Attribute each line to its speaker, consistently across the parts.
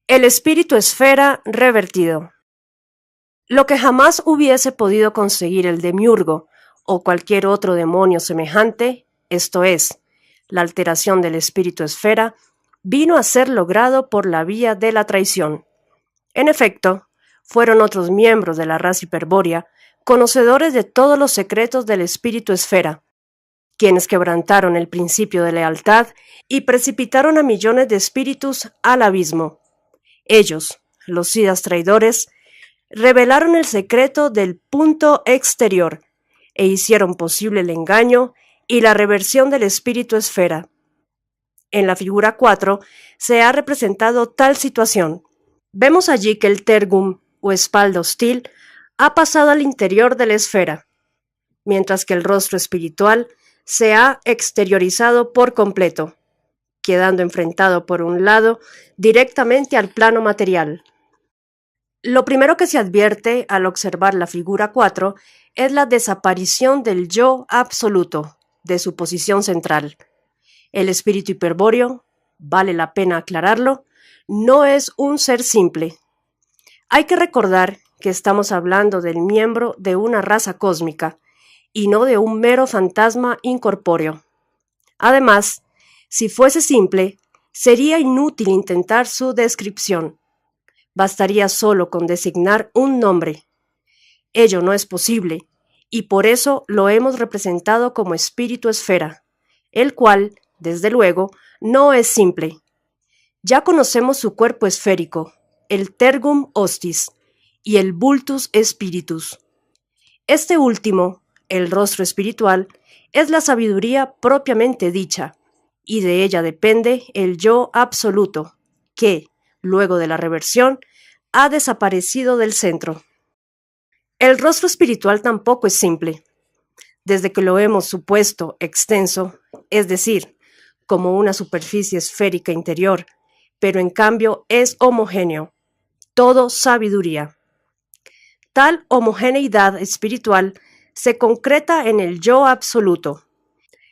Speaker 1: El espíritu esfera revertido. Lo que jamás hubiese podido conseguir el demiurgo o cualquier otro demonio semejante, esto es, la alteración del espíritu esfera, vino a ser logrado por la vía de la traición. En efecto, fueron otros miembros de la raza hiperbórea, conocedores de todos los secretos del espíritu esfera, quienes quebrantaron el principio de lealtad y precipitaron a millones de espíritus al abismo. Ellos, los sidas traidores, revelaron el secreto del punto exterior e hicieron posible el engaño y la reversión del espíritu esfera. En la figura 4 se ha representado tal situación. Vemos allí que el tergum o espalda hostil ha pasado al interior de la esfera, mientras que el rostro espiritual se ha exteriorizado por completo, quedando enfrentado por un lado directamente al plano material. Lo primero que se advierte al observar la figura 4 es la desaparición del yo absoluto de su posición central. El espíritu hiperbóreo, vale la pena aclararlo, no es un ser simple. Hay que recordar que estamos hablando del miembro de una raza cósmica y no de un mero fantasma incorpóreo. Además, si fuese simple, sería inútil intentar su descripción. Bastaría solo con designar un nombre. Ello no es posible, y por eso lo hemos representado como espíritu esfera, el cual, desde luego, no es simple. Ya conocemos su cuerpo esférico, el tergum hostis, y el vultus spiritus. Este último, el rostro espiritual, es la sabiduría propiamente dicha, y de ella depende el yo absoluto, que, luego de la reversión, ha desaparecido del centro. El rostro espiritual tampoco es simple. Desde que lo hemos supuesto extenso, es decir, como una superficie esférica interior, pero en cambio es homogéneo, todo sabiduría. Tal homogeneidad espiritual se concreta en el yo absoluto,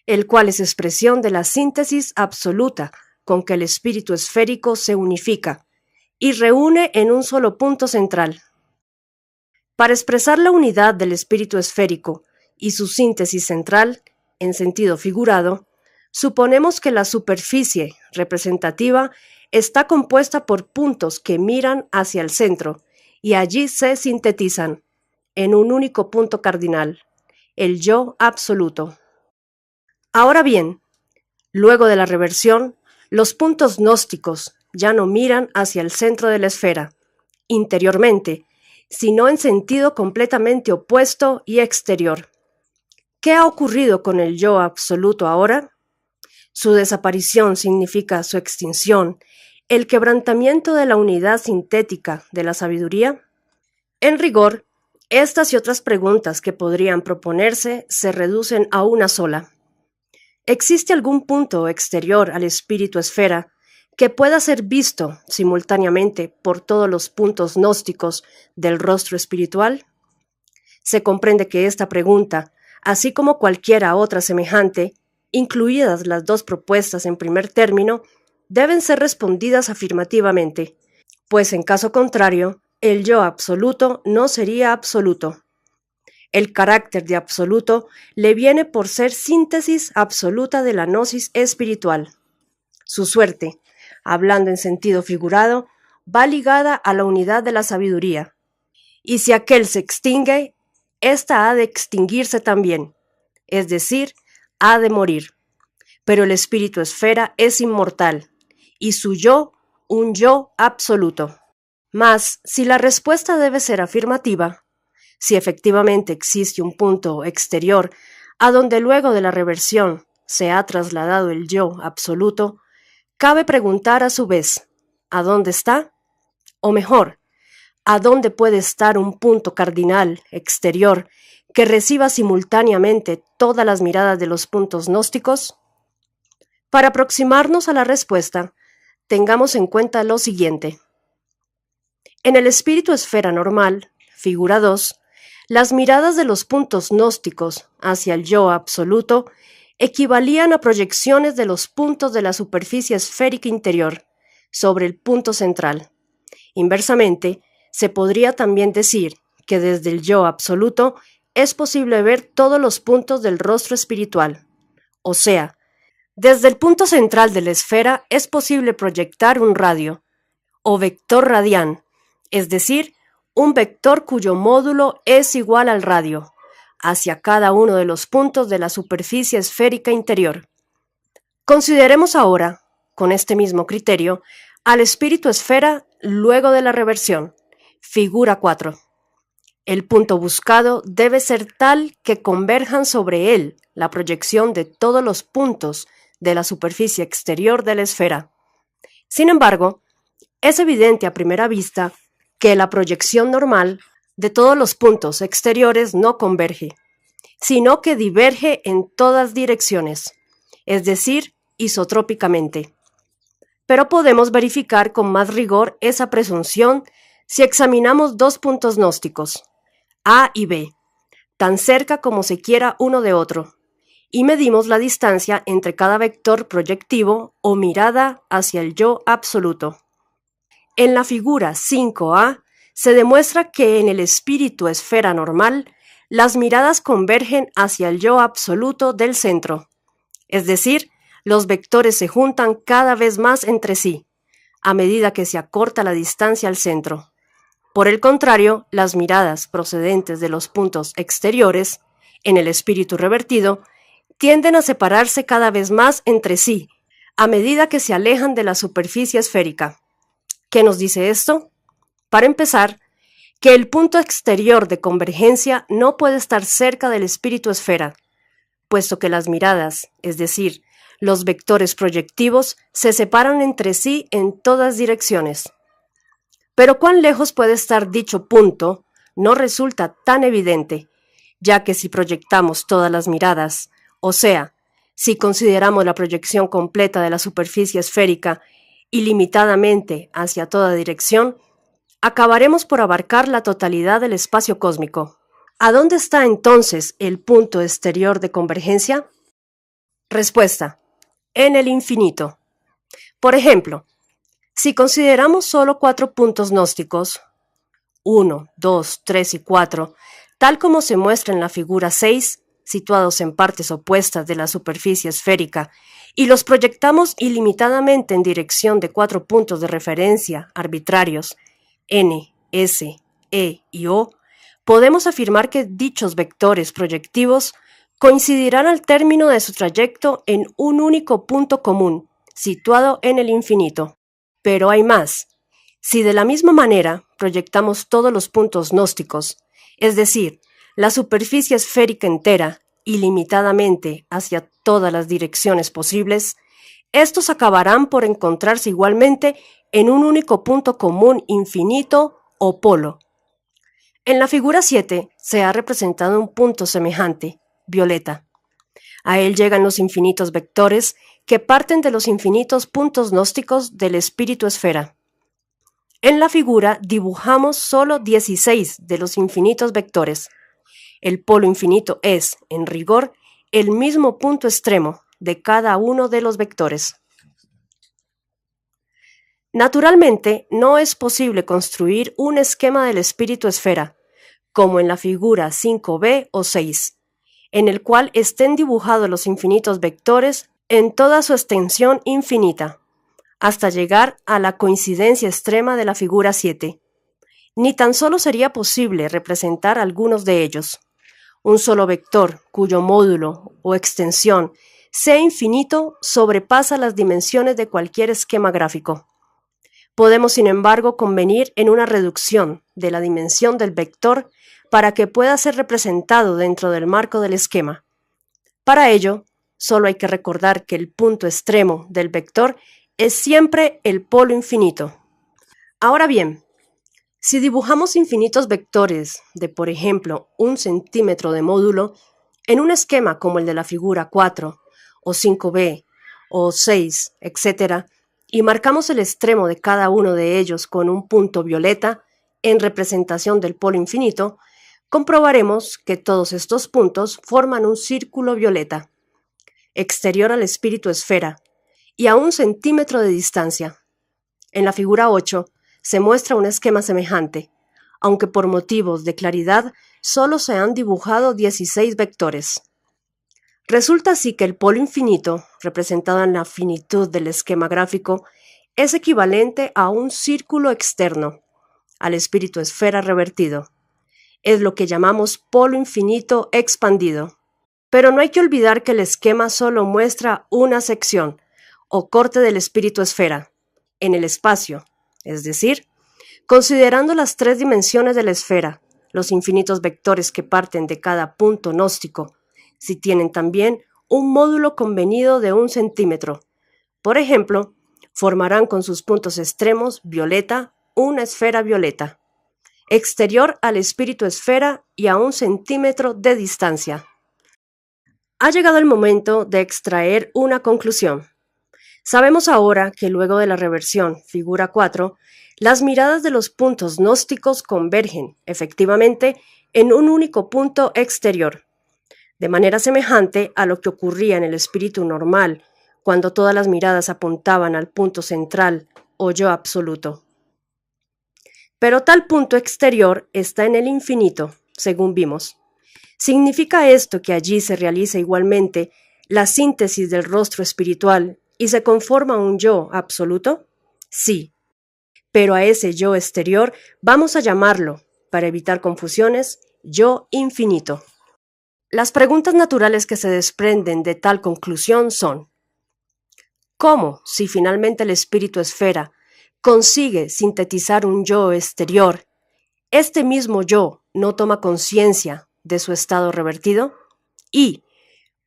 Speaker 1: el cual es expresión de la síntesis absoluta con que el espíritu esférico se unifica y reúne en un solo punto central. Para expresar la unidad del espíritu esférico y su síntesis central, en sentido figurado, suponemos que la superficie representativa está compuesta por puntos que miran hacia el centro y allí se sintetizan en un único punto cardinal, el yo absoluto. Ahora bien, luego de la reversión, los puntos gnósticos ya no miran hacia el centro de la esfera, interiormente, sino en sentido completamente opuesto y exterior. ¿Qué ha ocurrido con el yo absoluto ahora? Su desaparición significa su extinción, el quebrantamiento de la unidad sintética de la sabiduría. En rigor, estas y otras preguntas que podrían proponerse se reducen a una sola. ¿Existe algún punto exterior al espíritu esfera que pueda ser visto simultáneamente por todos los puntos gnósticos del rostro espiritual? Se comprende que esta pregunta, así como cualquiera otra semejante, incluidas las dos propuestas en primer término, deben ser respondidas afirmativamente, pues en caso contrario, el yo absoluto no sería absoluto. El carácter de absoluto le viene por ser síntesis absoluta de la gnosis espiritual. Su suerte, hablando en sentido figurado, va ligada a la unidad de la sabiduría. Y si aquel se extingue, ésta ha de extinguirse también, es decir, ha de morir. Pero el espíritu esfera es inmortal, y su yo, un yo absoluto. Mas, si la respuesta debe ser afirmativa, si efectivamente existe un punto exterior a donde luego de la reversión se ha trasladado el yo absoluto, cabe preguntar a su vez, ¿a dónde está? O mejor, ¿a dónde puede estar un punto cardinal exterior que reciba simultáneamente todas las miradas de los puntos gnósticos? Para aproximarnos a la respuesta, tengamos en cuenta lo siguiente. En el espíritu esfera normal, figura 2, las miradas de los puntos gnósticos hacia el yo absoluto equivalían a proyecciones de los puntos de la superficie esférica interior sobre el punto central. Inversamente, se podría también decir que desde el yo absoluto es posible ver todos los puntos del rostro espiritual. O sea, desde el punto central de la esfera es posible proyectar un radio, o vector radián, es decir, un vector cuyo módulo es igual al radio, hacia cada uno de los puntos de la superficie esférica interior. Consideremos ahora, con este mismo criterio, al espíritu esfera luego de la reversión. Figura 4. El punto buscado debe ser tal que converjan sobre él la proyección de todos los puntos de la superficie exterior de la esfera. Sin embargo, es evidente a primera vista que la proyección normal de todos los puntos exteriores no converge, sino que diverge en todas direcciones, es decir, isotrópicamente. Pero podemos verificar con más rigor esa presunción si examinamos dos puntos gnósticos, A y B, tan cerca como se quiera uno de otro, y medimos la distancia entre cada vector proyectivo o mirada hacia el yo absoluto. En la figura 5A se demuestra que en el espíritu esfera normal, las miradas convergen hacia el yo absoluto del centro, es decir, los vectores se juntan cada vez más entre sí, a medida que se acorta la distancia al centro. Por el contrario, las miradas procedentes de los puntos exteriores, en el espíritu revertido, tienden a separarse cada vez más entre sí, a medida que se alejan de la superficie esférica. ¿Qué nos dice esto? Para empezar, que el punto exterior de convergencia no puede estar cerca del espíritu esfera, puesto que las miradas, es decir, los vectores proyectivos, se separan entre sí en todas direcciones. Pero cuán lejos puede estar dicho punto no resulta tan evidente, ya que si proyectamos todas las miradas, o sea, si consideramos la proyección completa de la superficie esférica ilimitadamente hacia toda dirección, acabaremos por abarcar la totalidad del espacio cósmico. ¿A dónde está entonces el punto exterior de convergencia? Respuesta: en el infinito. Por ejemplo, si consideramos solo 4 puntos gnósticos, 1, 2, 3 y 4, tal como se muestra en la figura 6, situados en partes opuestas de la superficie esférica, y los proyectamos ilimitadamente en dirección de 4 puntos de referencia arbitrarios, N, S, E y O, podemos afirmar que dichos vectores proyectivos coincidirán al término de su trayecto en un único punto común, situado en el infinito. Pero hay más. Si de la misma manera proyectamos todos los puntos gnósticos, es decir, la superficie esférica entera, ilimitadamente hacia todas las direcciones posibles, estos acabarán por encontrarse igualmente en un único punto común infinito o polo. En la figura 7 se ha representado un punto semejante, violeta. A él llegan los infinitos vectores que parten de los infinitos puntos gnósticos del espíritu esfera. En la figura dibujamos solo 16 de los infinitos vectores. El polo infinito es, en rigor, el mismo punto extremo de cada uno de los vectores. Naturalmente, no es posible construir un esquema del espíritu esfera, como en la figura 5b o 6, en el cual estén dibujados los infinitos vectores en toda su extensión infinita, hasta llegar a la coincidencia extrema de la figura 7. Ni tan solo sería posible representar algunos de ellos. Un solo vector, cuyo módulo o extensión sea infinito, sobrepasa las dimensiones de cualquier esquema gráfico. Podemos, sin embargo, convenir en una reducción de la dimensión del vector para que pueda ser representado dentro del marco del esquema. Para ello, solo hay que recordar que el punto extremo del vector es siempre el polo infinito. Ahora bien, si dibujamos infinitos vectores de, por ejemplo, 1 centímetro de módulo, en un esquema como el de la figura 4, o 5b, o 6, etc., y marcamos el extremo de cada uno de ellos con un punto violeta, en representación del polo infinito, comprobaremos que todos estos puntos forman un círculo violeta, exterior al espíritu esfera, y a 1 centímetro de distancia. En la figura 8 se muestra un esquema semejante, aunque por motivos de claridad solo se han dibujado 16 vectores. Resulta así que el polo infinito, representado en la finitud del esquema gráfico, es equivalente a un círculo externo, al espíritu esfera revertido. Es lo que llamamos polo infinito expandido. Pero no hay que olvidar que el esquema solo muestra una sección, o corte del espíritu esfera, en el espacio, es decir, considerando las 3 dimensiones de la esfera, los infinitos vectores que parten de cada punto gnóstico, si tienen también un módulo convenido de 1 centímetro. Por ejemplo, formarán con sus puntos extremos violeta una esfera violeta, exterior al espíritu esfera y a 1 centímetro de distancia. Ha llegado el momento de extraer una conclusión. Sabemos ahora que luego de la reversión, figura 4, las miradas de los puntos gnósticos convergen, efectivamente, en un único punto exterior, de manera semejante a lo que ocurría en el espíritu normal, cuando todas las miradas apuntaban al punto central o yo absoluto. Pero tal punto exterior está en el infinito, según vimos. ¿Significa esto que allí se realiza igualmente la síntesis del rostro espiritual y se conforma un yo absoluto? Sí, pero a ese yo exterior vamos a llamarlo, para evitar confusiones, yo infinito. Las preguntas naturales que se desprenden de tal conclusión son: ¿cómo, si finalmente el espíritu esfera consigue sintetizar un yo exterior, este mismo yo no toma conciencia de su estado revertido? ¿Y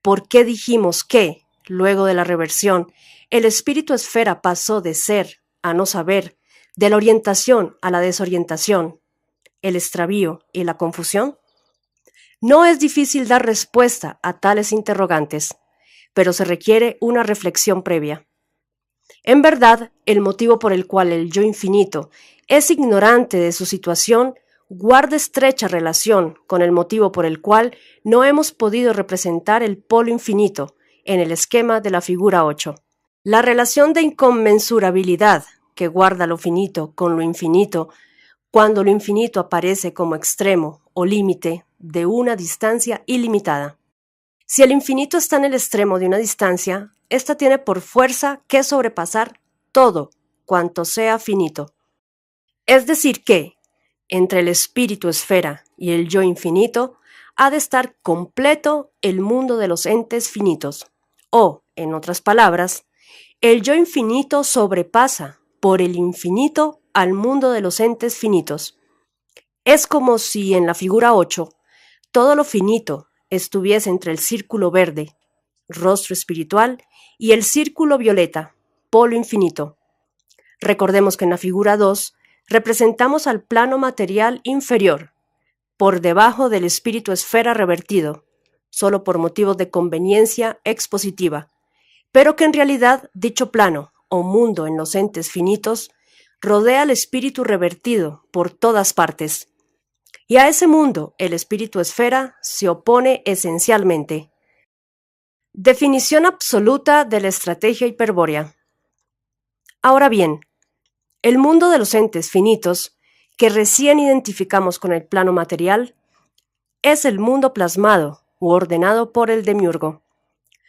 Speaker 1: por qué dijimos que, luego de la reversión, el espíritu esfera pasó de ser a no saber, de la orientación a la desorientación, el extravío y la confusión? No es difícil dar respuesta a tales interrogantes, pero se requiere una reflexión previa. En verdad, el motivo por el cual el yo infinito es ignorante de su situación guarda estrecha relación con el motivo por el cual no hemos podido representar el polo infinito en el esquema de la figura 8. La relación de inconmensurabilidad que guarda lo finito con lo infinito, cuando lo infinito aparece como extremo o límite de una distancia ilimitada. Si el infinito está en el extremo de una distancia, ésta tiene por fuerza que sobrepasar todo cuanto sea finito. Es decir que, entre el espíritu esfera y el yo infinito, ha de estar completo el mundo de los entes finitos. O, en otras palabras, el yo infinito sobrepasa por el infinito al mundo de los entes finitos. Es como si en la figura 8 todo lo finito estuviese entre el círculo verde, rostro espiritual, y el círculo violeta, polo infinito. Recordemos que en la figura 2 representamos al plano material inferior, por debajo del espíritu esfera revertido, solo por motivos de conveniencia expositiva, pero que en realidad dicho plano, o mundo en los entes finitos, rodea al espíritu revertido por todas partes. Y a ese mundo el espíritu esfera se opone esencialmente. Definición absoluta de la estrategia hiperbórea. Ahora bien, el mundo de los entes finitos, que recién identificamos con el plano material, es el mundo plasmado u ordenado por el demiurgo.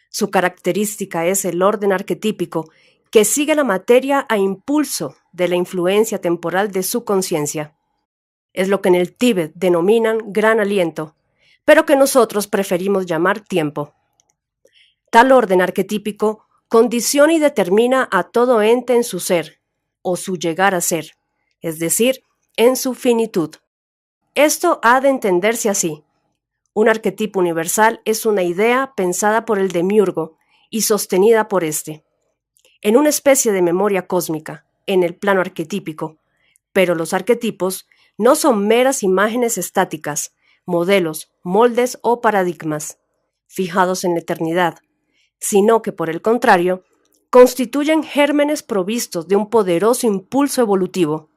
Speaker 1: Su característica es el orden arquetípico que sigue la materia a impulso de la influencia temporal de su conciencia. Es lo que en el Tíbet denominan gran aliento, pero que nosotros preferimos llamar tiempo. Tal orden arquetípico condiciona y determina a todo ente en su ser, o su llegar a ser, es decir, en su finitud. Esto ha de entenderse así. Un arquetipo universal es una idea pensada por el demiurgo y sostenida por éste, en una especie de memoria cósmica, en el plano arquetípico, pero los arquetipos no son meras imágenes estáticas, modelos, moldes o paradigmas, fijados en la eternidad, sino que, por el contrario, constituyen gérmenes provistos de un poderoso impulso evolutivo.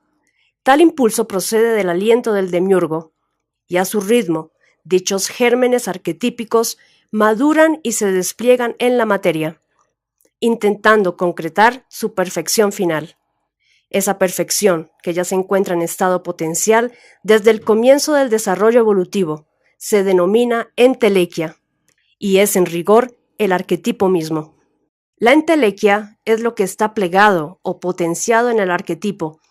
Speaker 1: Tal impulso procede del aliento del demiurgo, y a su ritmo, dichos gérmenes arquetípicos maduran y se despliegan en la materia, intentando concretar su perfección final. Esa perfección, que ya se encuentra en estado potencial desde el comienzo del desarrollo evolutivo, se denomina entelequia y es en rigor el arquetipo mismo. La entelequia es lo que está plegado o potenciado en el arquetipo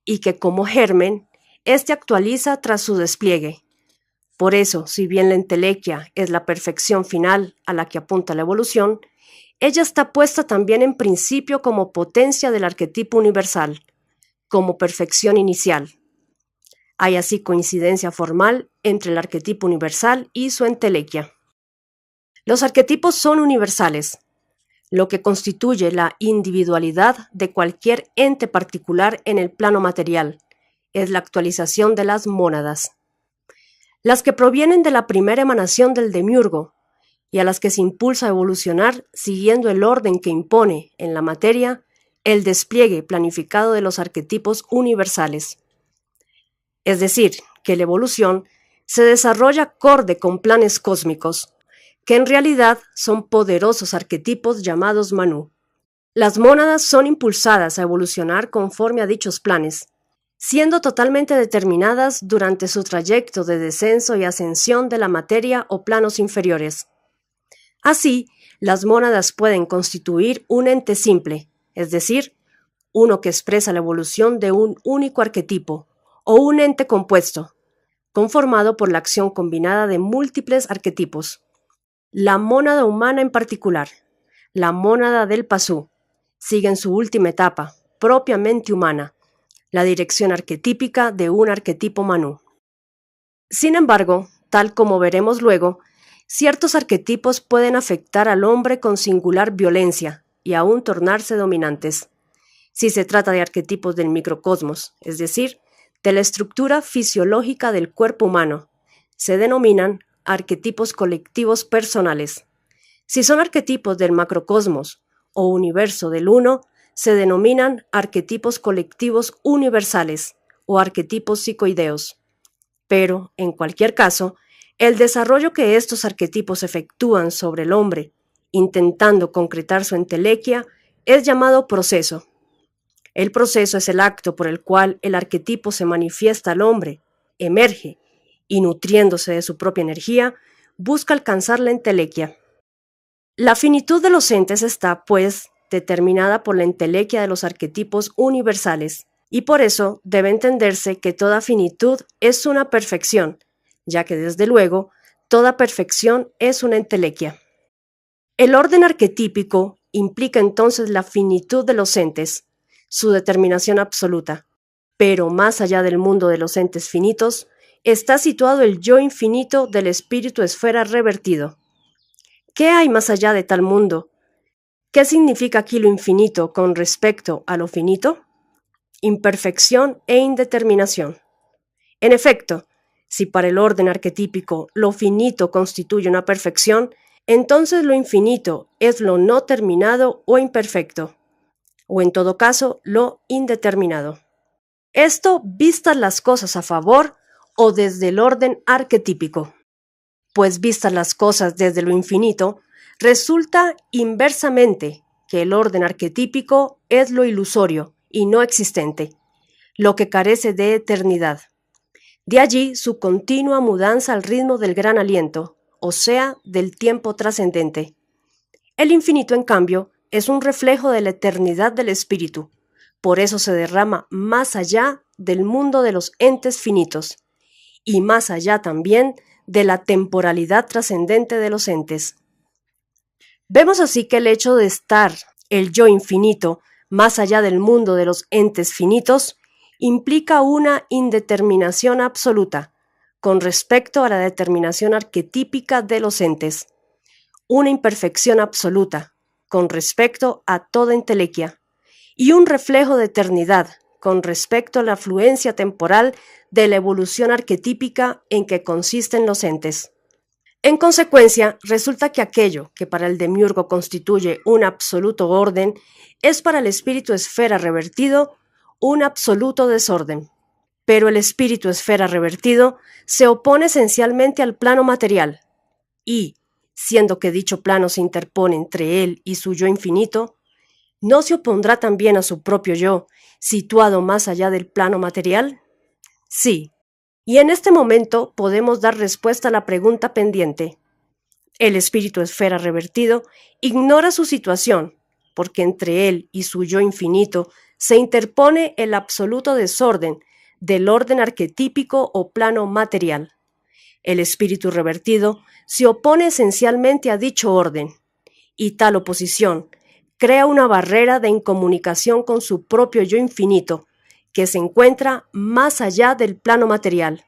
Speaker 1: y que como germen, éste actualiza tras su despliegue. Por eso, si bien la entelequia es la perfección final a la que apunta la evolución, ella está puesta también en principio como potencia del arquetipo universal, como perfección inicial. Hay así coincidencia formal entre el arquetipo universal y su entelequia. Los arquetipos son universales, lo que constituye la individualidad de cualquier ente particular en el plano material. Es la actualización de las mónadas. Las que provienen de la primera emanación del demiurgo y a las que se impulsa a evolucionar siguiendo el orden que impone en la materia el despliegue planificado de los arquetipos universales. Es decir, que la evolución se desarrolla acorde con planes cósmicos, que en realidad son poderosos arquetipos llamados Manú. Las mónadas son impulsadas a evolucionar conforme a dichos planes, siendo totalmente determinadas durante su trayecto de descenso y ascensión de la materia o planos inferiores. Así, las mónadas pueden constituir un ente simple, es decir, uno que expresa la evolución de un único arquetipo, o un ente compuesto, conformado por la acción combinada de múltiples arquetipos. La mónada humana en particular, la mónada del Pasú, sigue en su última etapa, propiamente humana, la dirección arquetípica de un arquetipo Manú. Sin embargo, tal como veremos luego, ciertos arquetipos pueden afectar al hombre con singular violencia y aún tornarse dominantes. Si se trata de arquetipos del microcosmos, es decir, de la estructura fisiológica del cuerpo humano, se denominan arquetipos colectivos personales. Si son arquetipos del macrocosmos o universo del uno, se denominan arquetipos colectivos universales o arquetipos psicoideos. Pero, en cualquier caso, el desarrollo que estos arquetipos efectúan sobre el hombre, intentando concretar su entelequia, es llamado proceso. El proceso es el acto por el cual el arquetipo se manifiesta al hombre, emerge, y nutriéndose de su propia energía, busca alcanzar la entelequia. La finitud de los entes está, pues, determinada por la entelequia de los arquetipos universales, y por eso debe entenderse que toda finitud es una perfección, ya que desde luego, toda perfección es una entelequia. El orden arquetípico implica entonces la finitud de los entes, su determinación absoluta, pero más allá del mundo de los entes finitos, está situado el yo infinito del espíritu esfera revertido. ¿Qué hay más allá de tal mundo? ¿Qué significa aquí lo infinito con respecto a lo finito? Imperfección e indeterminación. En efecto, si para el orden arquetípico lo finito constituye una perfección, entonces lo infinito es lo no terminado o imperfecto, o en todo caso lo indeterminado. Esto vistas las cosas a favor o desde el orden arquetípico. Pues vistas las cosas desde lo infinito, resulta inversamente que el orden arquetípico es lo ilusorio y no existente, lo que carece de eternidad. De allí su continua mudanza al ritmo del gran aliento, o sea, del tiempo trascendente. El infinito, en cambio, es un reflejo de la eternidad del espíritu, por eso se derrama más allá del mundo de los entes finitos, y más allá también de la temporalidad trascendente de los entes. Vemos así que el hecho de estar el yo infinito más allá del mundo de los entes finitos implica una indeterminación absoluta con respecto a la determinación arquetípica de los entes, una imperfección absoluta con respecto a toda entelequia y un reflejo de eternidad con respecto a la fluencia temporal de la evolución arquetípica en que consisten los entes. En consecuencia, resulta que aquello que para el demiurgo constituye un absoluto orden es para el espíritu esfera revertido un absoluto desorden. Pero el espíritu esfera revertido se opone esencialmente al plano material y, siendo que dicho plano se interpone entre él y su yo infinito, no se opondrá también a su propio yo, situado más allá del plano material? Sí. Y en este momento podemos dar respuesta a la pregunta pendiente. El espíritu esfera revertido ignora su situación, porque entre él y su yo infinito se interpone el absoluto desorden del orden arquetípico o plano material. El espíritu revertido se opone esencialmente a dicho orden, y tal oposición crea una barrera de incomunicación con su propio yo infinito, que se encuentra más allá del plano material.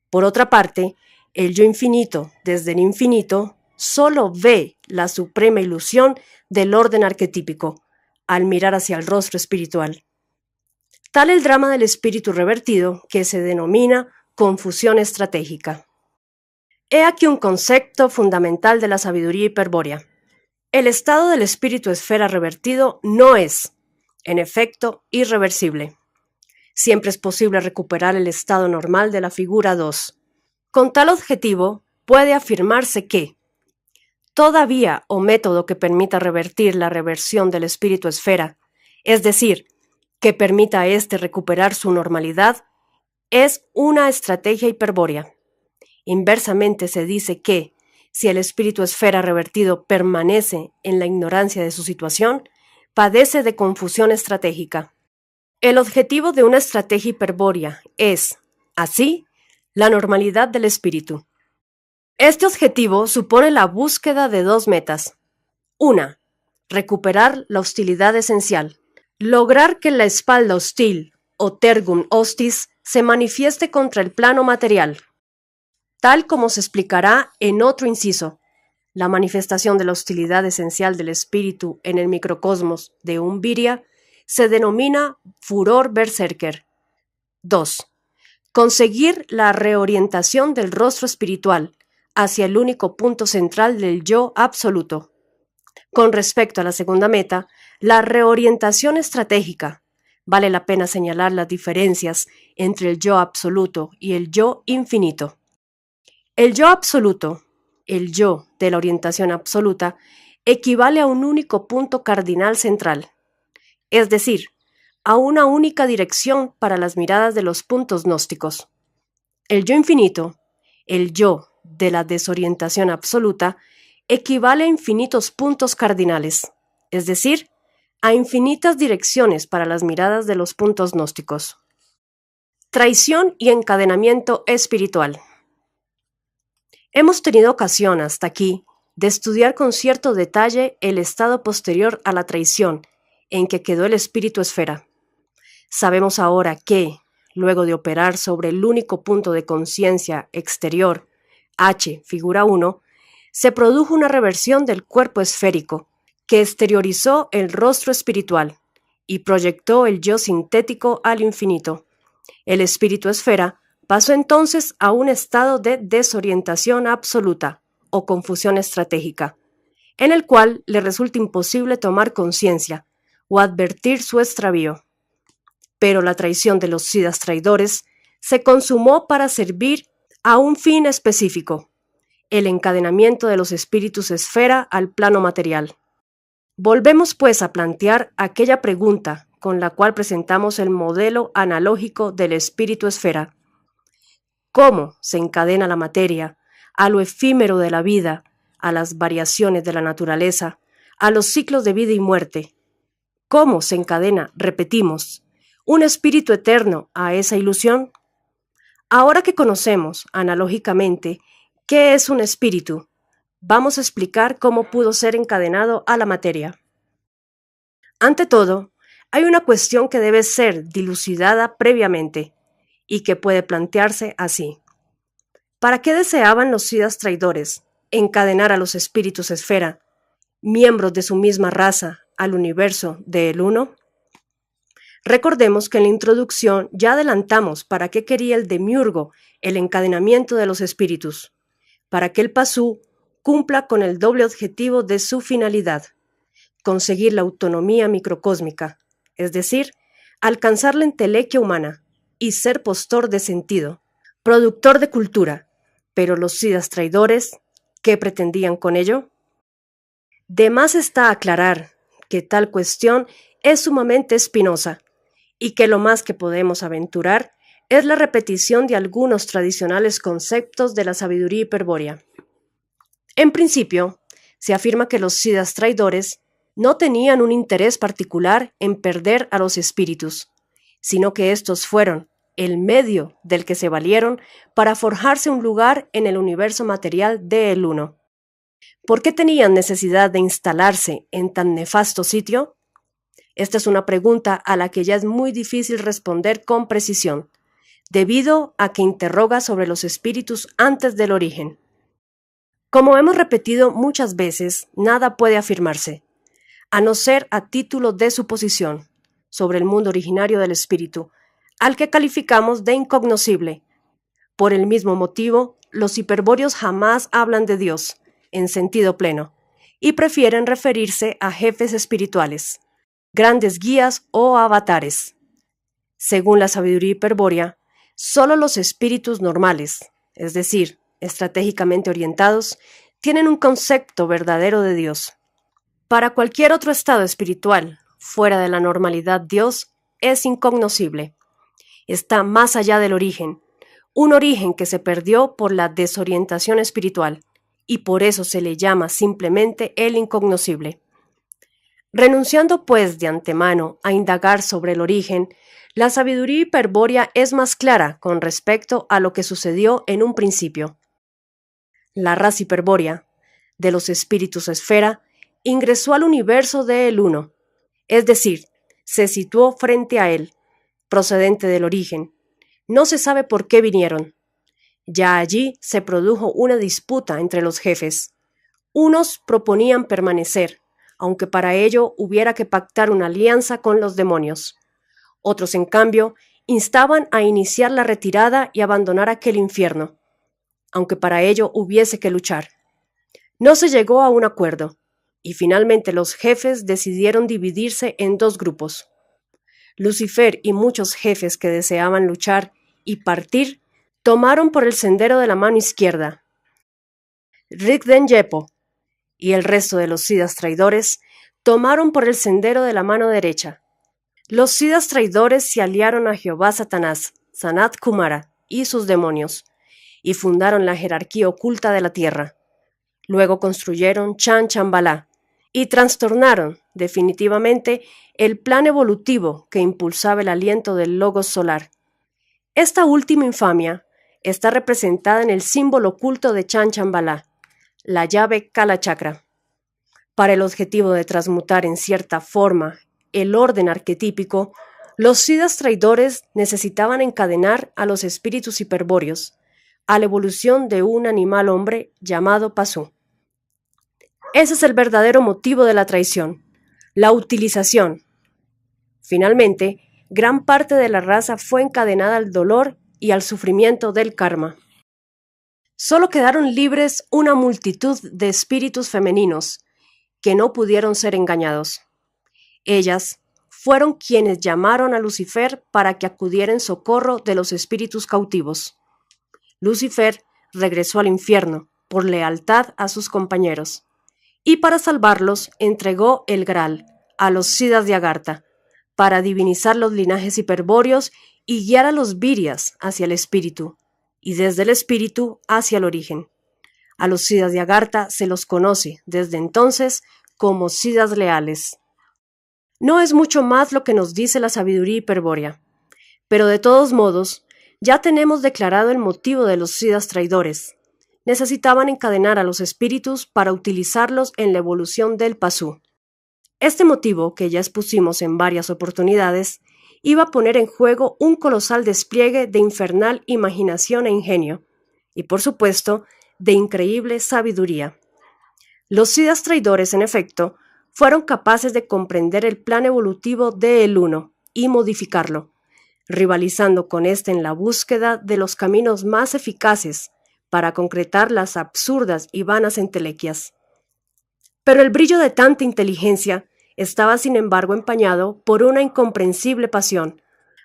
Speaker 1: Por otra parte, el yo infinito, desde el infinito, solo ve la suprema ilusión del orden arquetípico, al mirar hacia el rostro espiritual. Tal el drama del espíritu revertido, que se denomina confusión estratégica. He aquí un concepto fundamental de la sabiduría hiperbórea. El estado del espíritu esfera revertido no es, en efecto, irreversible. Siempre es posible recuperar el estado normal de la figura 2. Con tal objetivo, puede afirmarse que toda vía o método que permita revertir la reversión del espíritu esfera, es decir, que permita a éste recuperar su normalidad, es una estrategia hiperbórea. Inversamente se dice que, si el espíritu esfera revertido permanece en la ignorancia de su situación, padece de confusión estratégica. El objetivo de una estrategia hiperbórea es, así, la normalidad del espíritu. Este objetivo supone la búsqueda de dos metas. Una, recuperar la hostilidad esencial. Lograr que la espalda hostil, o tergum hostis, se manifieste contra el plano material. Tal como se explicará en otro inciso, la manifestación de la hostilidad esencial del espíritu en el microcosmos de un viria se denomina furor berserker. 2. Conseguir la reorientación del rostro espiritual hacia el único punto central del yo absoluto. Con respecto a la segunda meta, la reorientación estratégica, vale la pena señalar las diferencias entre el yo absoluto y el yo infinito. El yo absoluto, el yo de la orientación absoluta, equivale a un único punto cardinal central, es decir, a una única dirección para las miradas de los puntos gnósticos. El yo infinito, el yo de la desorientación absoluta, equivale a infinitos puntos cardinales, es decir, a infinitas direcciones para las miradas de los puntos gnósticos. Traición y encadenamiento espiritual. Hemos tenido ocasión hasta aquí de estudiar con cierto detalle el estado posterior a la traición en que quedó el espíritu esfera. Sabemos ahora que, luego de operar sobre el único punto de conciencia exterior, H, figura 1, se produjo una reversión del cuerpo esférico, que exteriorizó el rostro espiritual y proyectó el yo sintético al infinito. El espíritu esfera pasó entonces a un estado de desorientación absoluta o confusión estratégica, en el cual le resulta imposible tomar conciencia o advertir su extravío. Pero la traición de los siddhas traidores se consumó para servir a un fin específico, el encadenamiento de los espíritus esfera al plano material. Volvemos pues a plantear aquella pregunta con la cual presentamos el modelo analógico del espíritu esfera. ¿Cómo se encadena la materia a lo efímero de la vida, a las variaciones de la naturaleza, a los ciclos de vida y muerte? ¿Cómo se encadena, repetimos, un espíritu eterno a esa ilusión? Ahora que conocemos, analógicamente, qué es un espíritu, vamos a explicar cómo pudo ser encadenado a la materia. Ante todo, hay una cuestión que debe ser dilucidada previamente y que puede plantearse así. ¿Para qué deseaban los siddhas traidores encadenar a los espíritus esfera, miembros de su misma raza, al universo de el Uno? Recordemos que en la introducción ya adelantamos para qué quería el demiurgo el encadenamiento de los espíritus, para que el pasú cumpla con el doble objetivo de su finalidad, conseguir la autonomía microcósmica, es decir, alcanzar la entelequia humana y ser postor de sentido, productor de cultura. Pero los siddhas traidores, ¿qué pretendían con ello? De más está aclarar que tal cuestión es sumamente espinosa y que lo más que podemos aventurar es la repetición de algunos tradicionales conceptos de la sabiduría hiperbórea. En principio, se afirma que los siddhas traidores no tenían un interés particular en perder a los espíritus, sino que estos fueron el medio del que se valieron para forjarse un lugar en el universo material de El Uno. ¿Por qué tenían necesidad de instalarse en tan nefasto sitio? Esta es una pregunta a la que ya es muy difícil responder con precisión, debido a que interroga sobre los espíritus antes del origen. Como hemos repetido muchas veces, nada puede afirmarse, a no ser a título de suposición, sobre el mundo originario del espíritu, al que calificamos de incognoscible. Por el mismo motivo, los hiperbóreos jamás hablan de Dios, en sentido pleno, y prefieren referirse a jefes espirituales, grandes guías o avatares. Según la sabiduría hiperbórea, solo los espíritus normales, es decir, estratégicamente orientados, tienen un concepto verdadero de Dios. Para cualquier otro estado espiritual, fuera de la normalidad, Dios es incognoscible. Está más allá del origen, un origen que se perdió por la desorientación espiritual, y por eso se le llama simplemente el incognoscible. Renunciando pues de antemano a indagar sobre el origen, la sabiduría hiperbórea es más clara con respecto a lo que sucedió en un principio. La raza hiperbórea, de los espíritus esfera, ingresó al universo de El Uno, es decir, se situó frente a él, procedente del origen. No se sabe por qué vinieron. Ya allí se produjo una disputa entre los jefes. Unos proponían permanecer, aunque para ello hubiera que pactar una alianza con los demonios. Otros, en cambio, instaban a iniciar la retirada y abandonar aquel infierno, aunque para ello hubiese que luchar. No se llegó a un acuerdo, y finalmente los jefes decidieron dividirse en dos grupos. Lucifer y muchos jefes que deseaban luchar y partir tomaron por el sendero de la mano izquierda. Rigden-Yepo y el resto de los siddhas traidores tomaron por el sendero de la mano derecha. Los siddhas traidores se aliaron a Jehová Satanás, Sanat Kumara y sus demonios, y fundaron la jerarquía oculta de la tierra. Luego construyeron Chan Chambalá y trastornaron definitivamente el plan evolutivo que impulsaba el aliento del logos solar. Esta última infamia está representada en el símbolo oculto de Chan Chambalá, la llave Kala Chakra. Para el objetivo de transmutar en cierta forma el orden arquetípico, los siddhas traidores necesitaban encadenar a los espíritus hiperbóreos a la evolución de un animal hombre llamado Pasú. Ese es el verdadero motivo de la traición, la utilización. Finalmente, gran parte de la raza fue encadenada al dolor y al sufrimiento del karma. Solo quedaron libres una multitud de espíritus femeninos que no pudieron ser engañados. Ellas fueron quienes llamaron a Lucifer para que acudiera en socorro de los espíritus cautivos. Lucifer regresó al infierno por lealtad a sus compañeros, y para salvarlos entregó el Graal a los siddhas de Agartha, para divinizar los linajes hiperbóreos y guiar a los virias hacia el espíritu, y desde el espíritu hacia el origen. A los siddhas de Agartha se los conoce desde entonces como siddhas leales. No es mucho más lo que nos dice la sabiduría hiperbórea, pero de todos modos, ya tenemos declarado el motivo de los siddhas traidores. Necesitaban encadenar a los espíritus para utilizarlos en la evolución del Pasú. Este motivo, que ya expusimos en varias oportunidades, iba a poner en juego un colosal despliegue de infernal imaginación e ingenio, y por supuesto, de increíble sabiduría. Los siddhas traidores, en efecto, fueron capaces de comprender el plan evolutivo de El Uno y modificarlo, rivalizando con éste en la búsqueda de los caminos más eficaces para concretar las absurdas y vanas entelequias. Pero el brillo de tanta inteligencia estaba sin embargo empañado por una incomprensible pasión,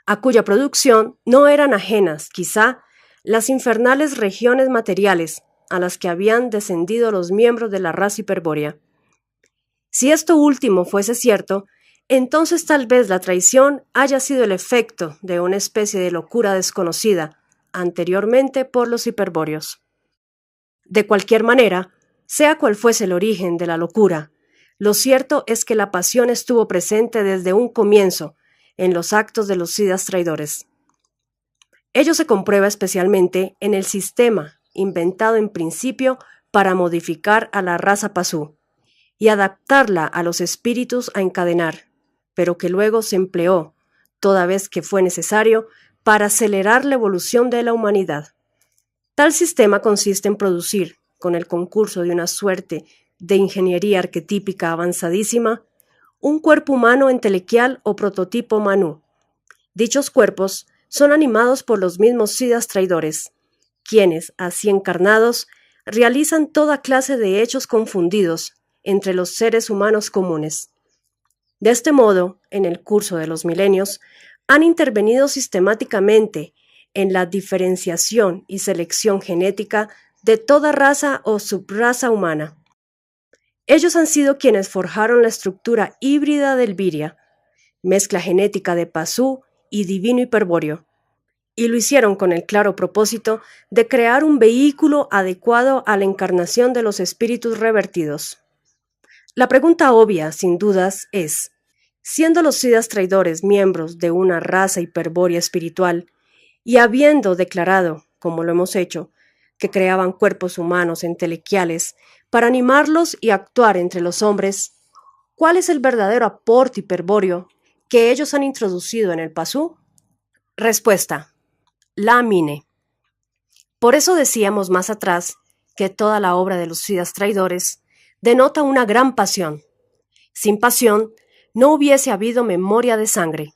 Speaker 1: a cuya producción no eran ajenas, quizá, las infernales regiones materiales a las que habían descendido los miembros de la raza hiperbórea. Si esto último fuese cierto, entonces tal vez la traición haya sido el efecto de una especie de locura desconocida anteriormente por los hiperbóreos. De cualquier manera, sea cual fuese el origen de la locura, lo cierto es que la pasión estuvo presente desde un comienzo en los actos de los sidas traidores. Ello se comprueba especialmente en el sistema inventado en principio para modificar a la raza pasú y adaptarla a los espíritus a encadenar, pero que luego se empleó, toda vez que fue necesario, para acelerar la evolución de la humanidad. Tal sistema consiste en producir, con el concurso de una suerte de ingeniería arquetípica avanzadísima, un cuerpo humano entelequial o prototipo manú. Dichos cuerpos son animados por los mismos sidas traidores, quienes, así encarnados, realizan toda clase de hechos confundidos entre los seres humanos comunes. De este modo, en el curso de los milenios, han intervenido sistemáticamente en la diferenciación y selección genética de toda raza o subraza humana. Ellos han sido quienes forjaron la estructura híbrida del Viria, mezcla genética de pasú y divino hiperbóreo, y lo hicieron con el claro propósito de crear un vehículo adecuado a la encarnación de los espíritus revertidos. La pregunta obvia, sin dudas, es, siendo los sidas traidores miembros de una raza hiperbórea espiritual, y habiendo declarado, como lo hemos hecho, que creaban cuerpos humanos entelequiales para animarlos y actuar entre los hombres, ¿cuál es el verdadero aporte hiperbóreo que ellos han introducido en el pasú? Respuesta: la mine. Por eso decíamos más atrás que toda la obra de los sidas traidores denota una gran pasión. Sin pasión no hubiese habido memoria de sangre,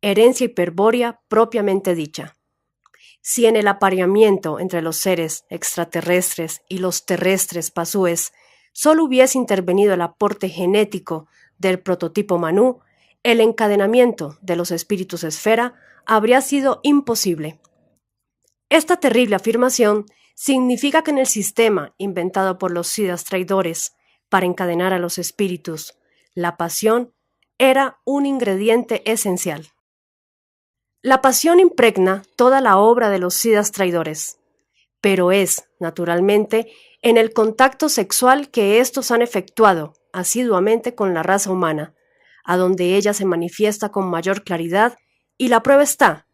Speaker 1: herencia hiperbórea propiamente dicha. Si en el apareamiento entre los seres extraterrestres y los terrestres pasúes solo hubiese intervenido el aporte genético del prototipo manú, el encadenamiento de los espíritus esfera habría sido imposible. Esta terrible afirmación significa que en el sistema inventado por los sidas traidores para encadenar a los espíritus, la pasión era un ingrediente esencial. La pasión impregna toda la obra de los sidas traidores, pero es, naturalmente, en el contacto sexual que éstos han efectuado asiduamente con la raza humana, a donde ella se manifiesta con mayor claridad, y la prueba está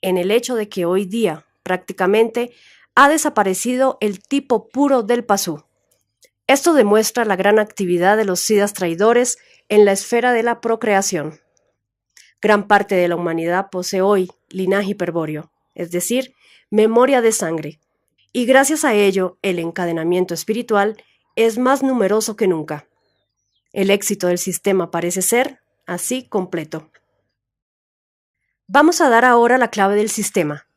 Speaker 1: en el hecho de que hoy día, prácticamente, ha desaparecido el tipo puro del pasú. Esto demuestra la gran actividad de los sidas traidores en la esfera de la procreación. Gran parte de la humanidad posee hoy linaje hiperbóreo, es decir, memoria de sangre, y gracias a ello el encadenamiento espiritual es más numeroso que nunca. El éxito del sistema parece ser, así, completo. Vamos a dar ahora la clave del sistema,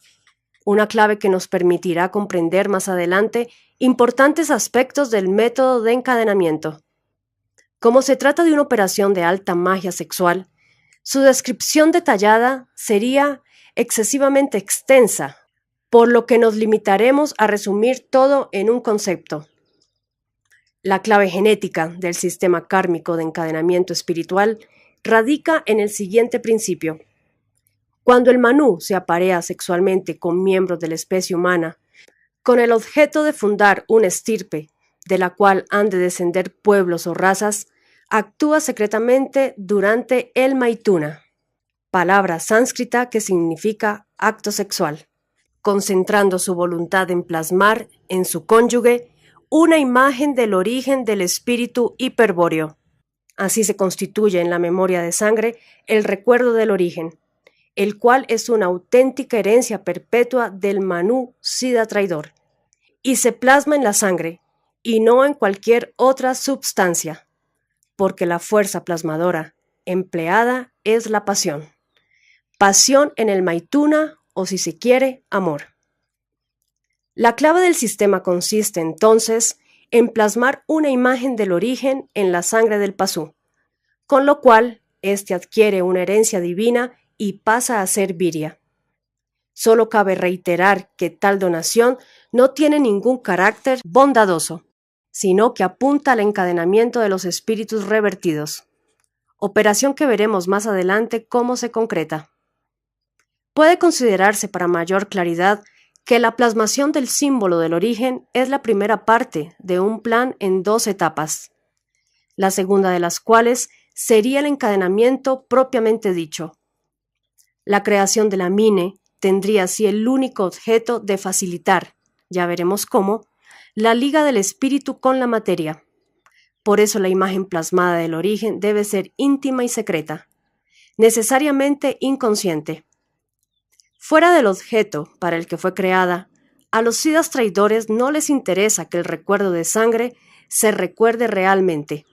Speaker 1: una clave que nos permitirá comprender más adelante importantes aspectos del método de encadenamiento. Como se trata de una operación de alta magia sexual, su descripción detallada sería excesivamente extensa, por lo que nos limitaremos a resumir todo en un concepto. La clave genética del sistema kármico de encadenamiento espiritual radica en el siguiente principio. Cuando el manú se aparea sexualmente con miembros de la especie humana, con el objeto de fundar una estirpe de la cual han de descender pueblos o razas, actúa secretamente durante el maituna, palabra sánscrita que significa acto sexual, concentrando su voluntad en plasmar en su cónyuge una imagen del origen del espíritu hiperbóreo. Así se constituye en la memoria de sangre el recuerdo del origen, el cual es una auténtica herencia perpetua del manú sida traidor, y se plasma en la sangre, y no en cualquier otra substancia, porque la fuerza plasmadora empleada es la pasión. Pasión en el maituna, o si se quiere, amor. La clave del sistema consiste entonces en plasmar una imagen del origen en la sangre del pasú, con lo cual éste adquiere una herencia divina y pasa a ser viria. Solo cabe reiterar que tal donación no tiene ningún carácter bondadoso, sino que apunta al encadenamiento de los espíritus revertidos. operación que veremos más adelante cómo se concreta. Puede considerarse para mayor claridad que la plasmación del símbolo del origen es la primera parte de un plan en 2 etapas, la segunda de las cuales sería el encadenamiento propiamente dicho. La creación de la mine tendría así el único objeto de facilitar, ya veremos cómo, la liga del espíritu con la materia. Por eso la imagen plasmada del origen debe ser íntima y secreta, necesariamente inconsciente. Fuera del objeto para el que fue creada, a los siddhas traidores no les interesa que el recuerdo de sangre se recuerde realmente,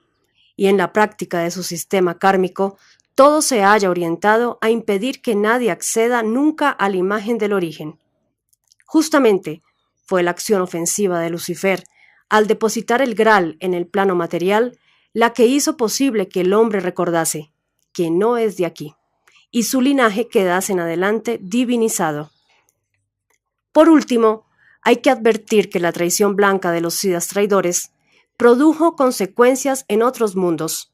Speaker 1: y en la práctica de su sistema kármico, todo se haya orientado a impedir que nadie acceda nunca a la imagen del origen. Justamente fue la acción ofensiva de Lucifer, al depositar el Graal en el plano material, la que hizo posible que el hombre recordase que no es de aquí, y su linaje quedase en adelante divinizado. Por último, hay que advertir que la traición blanca de los siddhas traidores produjo consecuencias en otros mundos,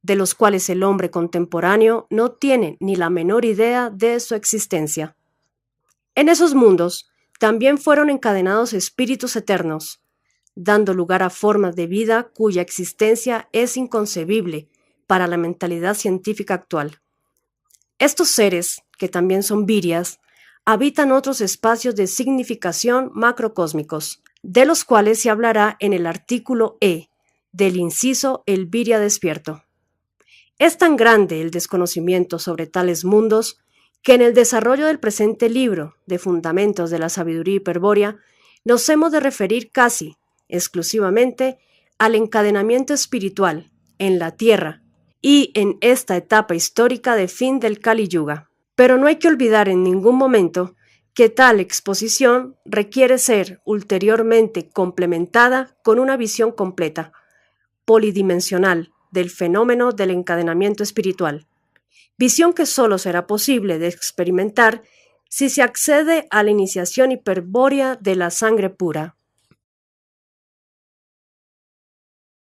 Speaker 1: de los cuales el hombre contemporáneo no tiene ni la menor idea de su existencia. En esos mundos también fueron encadenados espíritus eternos, dando lugar a formas de vida cuya existencia es inconcebible para la mentalidad científica actual. Estos seres, que también son virias, habitan otros espacios de significación macrocósmicos, de los cuales se hablará en el artículo E del inciso El Viria despierto. Es tan grande el desconocimiento sobre tales mundos que en el desarrollo del presente libro de Fundamentos de la Sabiduría Hiperbórea nos hemos de referir casi exclusivamente al encadenamiento espiritual en la Tierra y en esta etapa histórica de fin del Kali Yuga. Pero no hay que olvidar en ningún momento que tal exposición requiere ser ulteriormente complementada con una visión completa, polidimensional, del fenómeno del encadenamiento espiritual, visión que solo será posible de experimentar si se accede a la iniciación hiperbórea de la sangre pura.